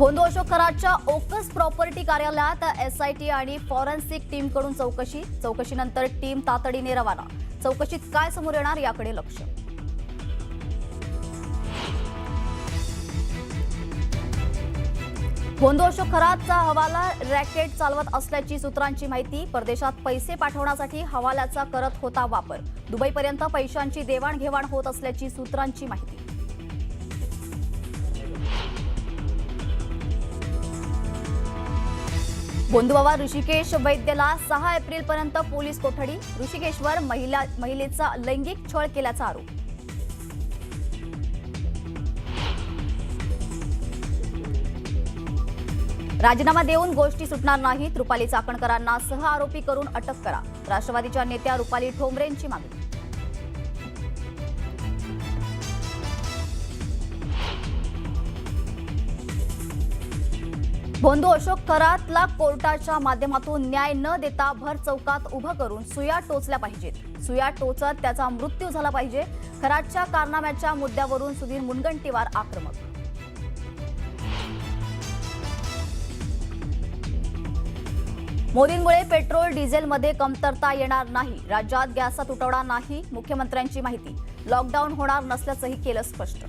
भोंदू अशोक खरातच्या ओकस प्रॉपर्टी कार्यालयात एसआयटी आणि फॉरेन्सिक टीमकडून चौकशीनंतर टीम तातडीने रवाना। चौकशीत काय समोर येणार याकडे लक्ष। भोंदू अशोक खरातचा हवाला रॅकेट चालवत असल्याची सूत्रांची माहिती। परदेशात पैसे पाठवण्यासाठी हवाल्याचा करत होता वापर। दुबईपर्यंत पैशांची देवाणघेवाण होत असल्याची सूत्रांची माहिती। भोंदूबाबा ऋषिकेश वैद्यला 6 एप्रिलपर्यंत पोलीस कोठडी। ऋषिकेशवर महिलेचा लैंगिक छळ केल्याचा आरोप। राजीनामा देऊन गोष्टी सुटणार नाहीत। रुपाली चाकणकरांना सह आरोपी करून अटक करा। राष्ट्रवादीच्या नेत्या रुपाली ठोंबरेंची मागणी। भोंदू अशोक खरातला कोर्टाच्या माध्यमातून न्याय न देता भर चौकात उभं करून सुया टोचल्या पाहिजेत। सुया टोचत त्याचा मृत्यू झाला पाहिजे। खरातच्या कारनाम्याच्या मुद्द्यावरून सुधीर मुनगंटीवार आक्रमक। मोदींमुळे पेट्रोल डिझेलमध्ये कमतरता येणार नाही। राज्यात गॅसचा तुटवडा नाही। मुख्यमंत्र्यांची माहिती। लॉकडाऊन होणार नसल्याचंही केलं स्पष्ट।